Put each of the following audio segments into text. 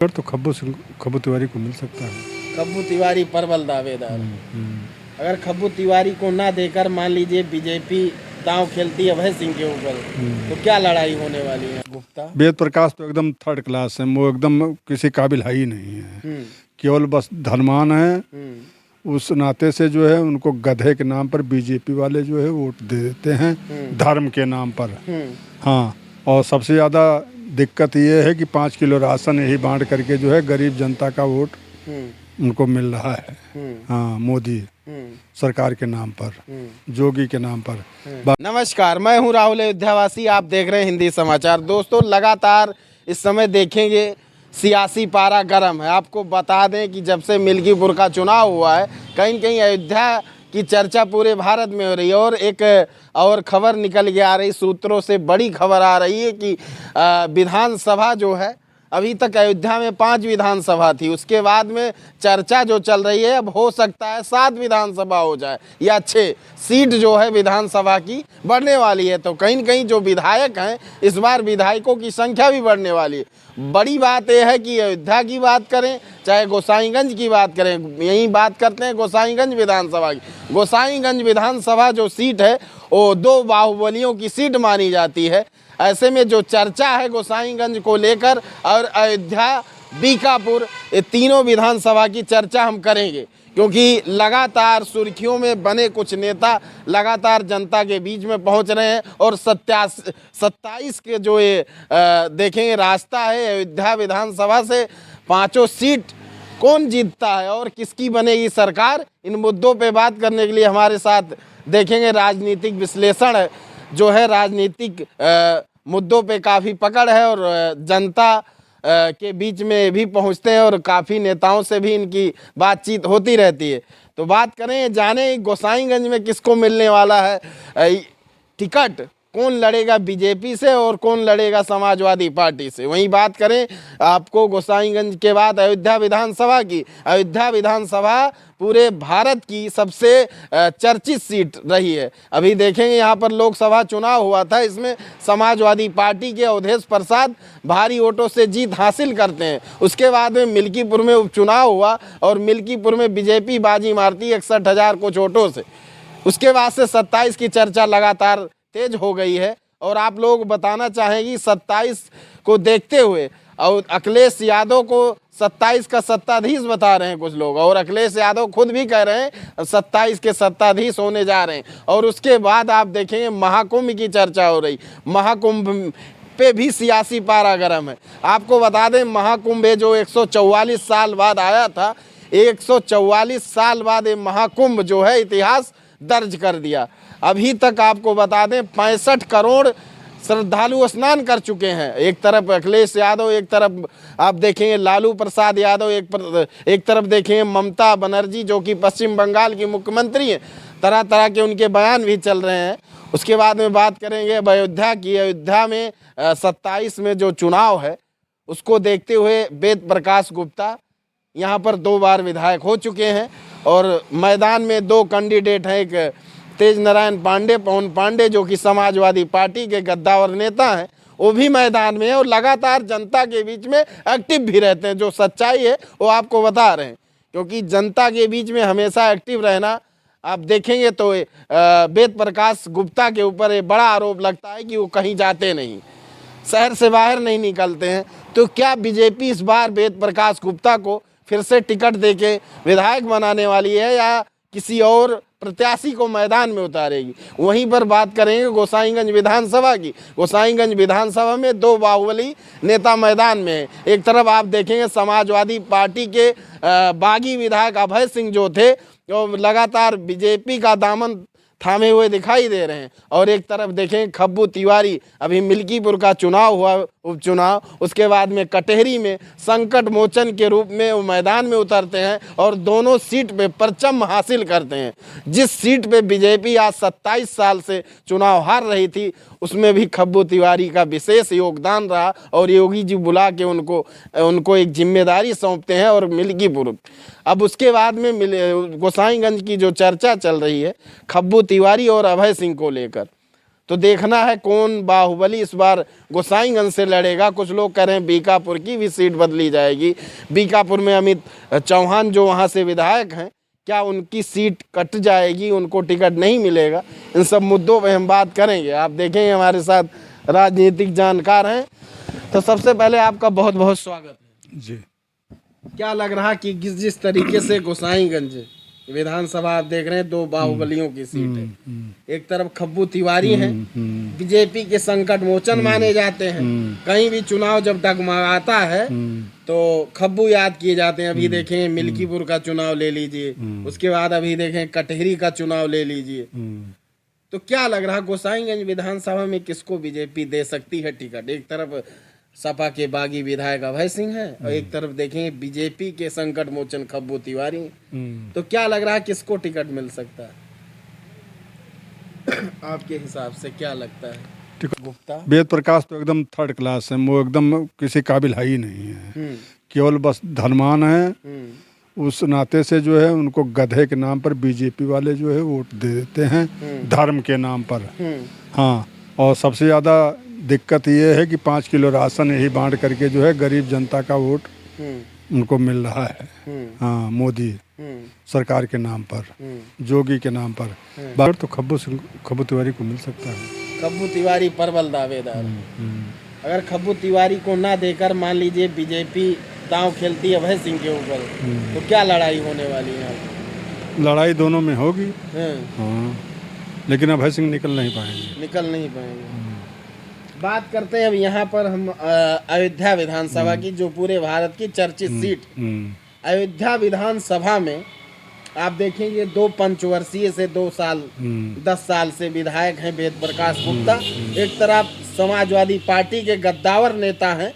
तो खब्बू तिवारी को मिल सकता है। खब्बू तिवारी प्रबल दावेदार। अगर खब्बू तिवारी को ना देकर मान लीजिए बीजेपी दांव खेलती है अभय सिंह के ऊपर, तो क्या लड़ाई होने वाली है? गुप्ता वेद प्रकाश तो एकदम थर्ड क्लास है, वो एकदम किसी काबिल है ही नहीं है, केवल बस धनवान है। उस नाते से जो है उनको गधे के नाम पर बीजेपी वाले जो है वोट दे देते हैं, धर्म के नाम पर। हाँ, और सबसे ज़्यादा दिक्कत ये है कि 5 किलो राशन यही बांट करके जो है गरीब जनता का वोट उनको मिल रहा है। हाँ, मोदी सरकार के नाम पर, जोगी के नाम पर। नमस्कार, मैं हूं राहुल अयोध्यावासी, आप देख रहे हैं हिंदी समाचार। दोस्तों, लगातार इस समय देखेंगे सियासी पारा गर्म है। आपको बता दें कि जब से मिल्कीपुर का चुनाव हुआ है, कहीं न कहीं अयोध्या की चर्चा पूरे भारत में हो रही है। और एक और खबर निकल के आ रही, सूत्रों से बड़ी खबर आ रही है कि विधानसभा जो है, अभी तक अयोध्या में 5 विधानसभा थी, उसके बाद में चर्चा जो चल रही है अब हो सकता है 7 विधानसभा हो जाए या 6 सीट जो है विधानसभा की बढ़ने वाली है। तो कहीं न कहीं जो विधायक हैं, इस बार विधायकों की संख्या भी बढ़ने वाली है। बड़ी बात यह है कि अयोध्या की बात करें चाहे गोसाईगंज की बात करें, यही बात करते हैं गोसाईगंज विधानसभा की। गोसाईगंज विधानसभा जो सीट है वो 2 बाहुबलियों की सीट मानी जाती है। ऐसे में जो चर्चा है गोसाईगंज को लेकर और अयोध्या, बीकापुर, ये तीनों विधानसभा की चर्चा हम करेंगे, क्योंकि लगातार सुर्खियों में बने कुछ नेता लगातार जनता के बीच में पहुंच रहे हैं। और 27 के जो ये देखेंगे रास्ता है अयोध्या विधानसभा से, 5 सीट कौन जीतता है और किसकी बनेगी सरकार, इन मुद्दों पे बात करने के लिए हमारे साथ देखेंगे राजनीतिक विश्लेषण जो है, राजनीतिक मुद्दों पे काफ़ी पकड़ है और जनता के बीच में भी पहुंचते हैं और काफ़ी नेताओं से भी इनकी बातचीत होती रहती है। तो बात करें, जाने गोसाईगंज में किसको मिलने वाला है टिकट, कौन लड़ेगा बीजेपी से और कौन लड़ेगा समाजवादी पार्टी से। वहीं बात करें आपको गोसाईगंज के बाद अयोध्या विधानसभा की। अयोध्या विधानसभा पूरे भारत की सबसे चर्चित सीट रही है। अभी देखेंगे यहाँ पर लोकसभा चुनाव हुआ था, इसमें समाजवादी पार्टी के अवधेश प्रसाद भारी वोटों से जीत हासिल करते हैं। उसके बाद में मिल्कीपुर में उपचुनाव हुआ और मिल्कीपुर में बीजेपी बाजी मारती 61,000 कुछ वोटों से। उसके बाद से 27 की चर्चा लगातार तेज हो गई है। और आप लोग बताना चाहेंगे 27 को देखते हुए, और अखिलेश यादव को 27 का सत्ताधीश बता रहे हैं कुछ लोग, और अखिलेश यादव खुद भी कह रहे हैं 27 के सत्ताधीश होने जा रहे हैं। और उसके बाद आप देखेंगे महाकुंभ की चर्चा हो रही, महाकुंभ पे भी सियासी पारा गर्म है। आपको बता दें महाकुंभ जो 144 साल बाद आया था, 144 साल बाद ये महाकुंभ जो है इतिहास दर्ज कर दिया। अभी तक आपको बता दें 65 करोड़ श्रद्धालु स्नान कर चुके हैं। एक तरफ अखिलेश यादव, एक तरफ आप देखेंगे लालू प्रसाद यादव, एक तरफ देखेंगे ममता बनर्जी जो कि पश्चिम बंगाल की मुख्यमंत्री हैं। तरह तरह के उनके बयान भी चल रहे हैं। उसके बाद में बात करेंगे अयोध्या की। अयोध्या में 27 में जो चुनाव है उसको देखते हुए वेद प्रकाश गुप्ता यहाँ पर 2 बार विधायक हो चुके हैं और मैदान में 2 कैंडिडेट हैं। एक तेज नारायण पांडे, पवन पांडे जो कि समाजवादी पार्टी के गद्दावर नेता हैं, वो भी मैदान में है और लगातार जनता के बीच में एक्टिव भी रहते हैं। जो सच्चाई है वो आपको बता रहे हैं, क्योंकि जनता के बीच में हमेशा एक्टिव रहना, आप देखेंगे तो वेद प्रकाश गुप्ता के ऊपर एक बड़ा आरोप लगता है कि वो कहीं जाते नहीं, शहर से बाहर नहीं निकलते हैं। तो क्या बीजेपी इस बार वेद प्रकाश गुप्ता को फिर से टिकट देके विधायक बनाने वाली है या किसी और प्रत्याशी को मैदान में उतारेगी? वहीं पर बात करेंगे गोसाईगंज विधानसभा की। गोसाईगंज विधानसभा में 2 बाहुबली नेता मैदान में है। एक तरफ आप देखेंगे समाजवादी पार्टी के बागी विधायक अभय सिंह जो थे, जो लगातार बीजेपी का दामन थामे हुए दिखाई दे रहे हैं, और एक तरफ देखें खब्बू तिवारी। अभी मिल्कीपुर का चुनाव हुआ, उपचुनाव, उसके बाद में कटेहरी में संकट मोचन के रूप में वो मैदान में उतरते हैं और दोनों सीट पे परचम हासिल करते हैं। जिस सीट पे बीजेपी आज 27 साल से चुनाव हार रही थी, उसमें भी खब्बू तिवारी का विशेष योगदान रहा और योगी जी बुला के उनको एक जिम्मेदारी सौंपते हैं और मिल्कीपुर। अब उसके बाद में गोसाईगंज की जो चर्चा चल रही है खब्बू तिवारी और अभय सिंह को लेकर, तो देखना है कौन बाहुबली इस बार गोसाईगंज से लड़ेगा। कुछ लोग कह रहे हैं बीकापुर की भी सीट बदली जाएगी। बीकापुर में अमित चौहान जो वहाँ से विधायक हैं, क्या उनकी सीट कट जाएगी, उनको टिकट नहीं मिलेगा? इन सब मुद्दों पे हम बात करेंगे। आप देखेंगे हमारे साथ राजनीतिक जानकार हैं। तो सबसे पहले आपका बहुत बहुत स्वागत है जी। क्या लग रहा कि जिस तरीके से गोसाईगंज विधानसभा आप देख रहे हैं, दो बाहुबलियों की सीट है। एक तरफ खब्बू तिवारी हैं, बीजेपी के संकट मोचन माने जाते हैं। कहीं भी चुनाव जब डगमगाता है तो खब्बू याद किए जाते हैं। अभी देखें मिल्कीपुर का चुनाव ले लीजिए, उसके बाद अभी देखें कटहरी का चुनाव ले लीजिए। तो क्या लग रहा गोसाईगंज विधानसभा में किसको बीजेपी दे सकती है टिकट? एक तरफ सपा के बागी विधायक अभय सिंह है और एक तरफ देखें बीजेपी के संकट मोचन खब्बू तिवारी। तो क्या लग रहा है किसको टिकट मिल सकता है आपके हिसाब से? क्या लगता है? गुप्ता वेद प्रकाश तो एकदम थर्ड क्लास है, वो एकदम किसी काबिल है ही नहीं है। केवल बस धनवान है। उस नाते से जो है उनको गधे के नाम पर बीजेपी वाले जो है वोट दे देते हैं, धर्म के नाम पर। हाँ, और सबसे ज़्यादा दिक्कत ये है कि 5 किलो राशन यही बांट करके जो है गरीब जनता का वोट उनको मिल रहा है। हाँ, मोदी सरकार के नाम पर, जोगी के नाम पर। बाहर तो खब्बू तिवारी को मिल सकता है। खब्बू तिवारी प्रबल दावेदार। अगर खब्बू तिवारी को ना देकर मान लीजिए बीजेपी दांव खेलती है अभय सिंह के ऊपर, तो क्या लड़ाई होने वाली है? लड़ाई दोनों में होगी। हाँ, लेकिन अभय सिंह निकल नहीं पाएंगे। बात करते हैं अब यहाँ पर हम अयोध्या विधानसभा की, जो पूरे भारत की चर्चित सीट। अयोध्या विधानसभा में आप देखेंगे 2 पंचवर्षीय से 2 साल 10 साल से विधायक हैं वेद प्रकाश गुप्ता। एक तरफ समाजवादी पार्टी के गद्दावर नेता हैं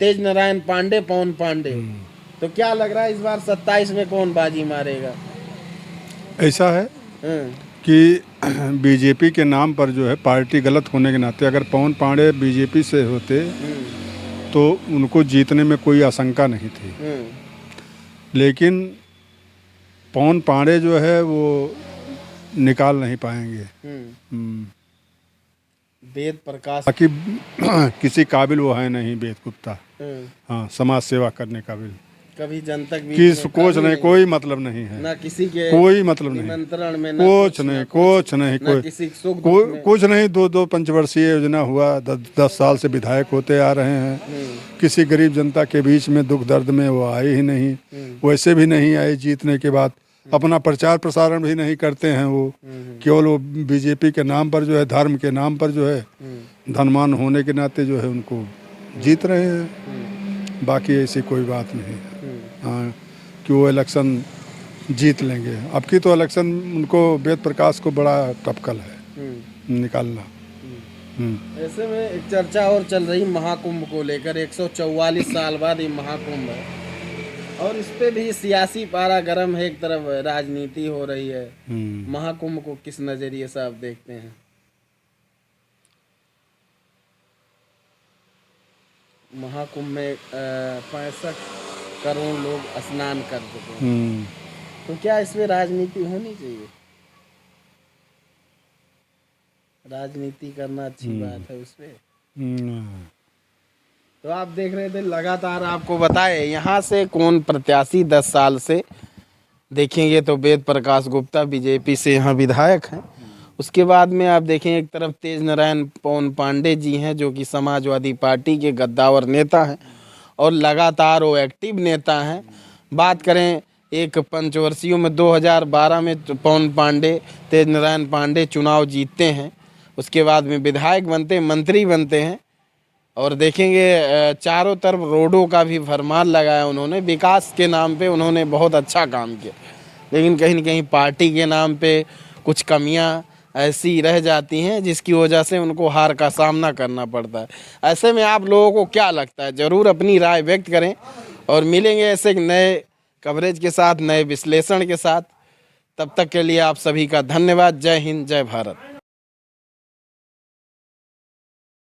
तेज नारायण पांडे, पवन पांडे। तो क्या लग रहा है इस बार 27 में कौन बाजी मारेगा? ऐसा है कि बीजेपी के नाम पर जो है पार्टी गलत होने के नाते अगर पवन पांडे बीजेपी से होते तो उनको जीतने में कोई आशंका नहीं थी। लेकिन पवन पांडे जो है वो निकाल नहीं पाएंगे। वेद प्रकाश बाकी किसी काबिल वो है नहीं वेद गुप्ता। हाँ, समाज सेवा करने काबिल। कभी जनता कुछ नहीं, कोई मतलब नहीं है ना किसी के, कोई मतलब नहीं निमंत्रण में, कुछ नहीं, कुछ नहीं। 2 पंचवर्षीय योजना हुआ, 10 साल से विधायक होते आ रहे हैं। किसी गरीब जनता के बीच में दुख दर्द में वो आए ही नहीं, वैसे भी नहीं आए। जीतने के बाद अपना प्रचार प्रसारण भी नहीं करते हैं वो, केवल वो बीजेपी के नाम पर जो है, धर्म के नाम पर जो है, धनवान होने के नाते जो है उनको जीत रहे हैं। बाकी ऐसी कोई बात नहीं है। हाँ, कि वो इलेक्शन जीत लेंगे। अब की तो इलेक्शन उनको वेद प्रकाश को बड़ा टपकल है निकालना। ऐसे में एक चर्चा और चल रही महाकुंभ को लेकर। 144 साल बाद ये महाकुंभ है और इस पे भी सियासी पारा गर्म है। एक तरफ राजनीति हो रही है। महाकुंभ को किस नजरिए से आप देखते हैं? महाकुंभ में 65 करोड़ लोग स्नान कर चुके हैं। तो क्या इसमें राजनीति होनी चाहिए? राजनीति करना अच्छी बात है उसमें। तो आप देख रहे थे, लगातार आपको बताए यहाँ से कौन प्रत्याशी 10 साल से देखेंगे तो वेद प्रकाश गुप्ता बीजेपी से यहाँ विधायक हैं। उसके बाद में आप देखें एक तरफ तेज नारायण पवन पांडे जी हैं जो कि समाजवादी पार्टी के गद्दावर नेता हैं और लगातार वो एक्टिव नेता हैं। बात करें एक पंचवर्षीयों में 2012 में पवन पांडे, तेज नारायण पांडे चुनाव जीतते हैं। उसके बाद में विधायक बनते, मंत्री बनते हैं और देखेंगे चारों तरफ रोडों का भी भरमार लगाया उन्होंने। विकास के नाम पे उन्होंने बहुत अच्छा काम किया, लेकिन कहीं न कहीं पार्टी के नाम पे कुछ कमियां ऐसी रह जाती हैं जिसकी वजह से उनको हार का सामना करना पड़ता है। ऐसे में आप लोगों को क्या लगता है? ज़रूर अपनी राय व्यक्त करें और मिलेंगे ऐसे नए कवरेज के साथ, नए विश्लेषण के साथ। तब तक के लिए आप सभी का धन्यवाद। जय हिंद, जय भारत।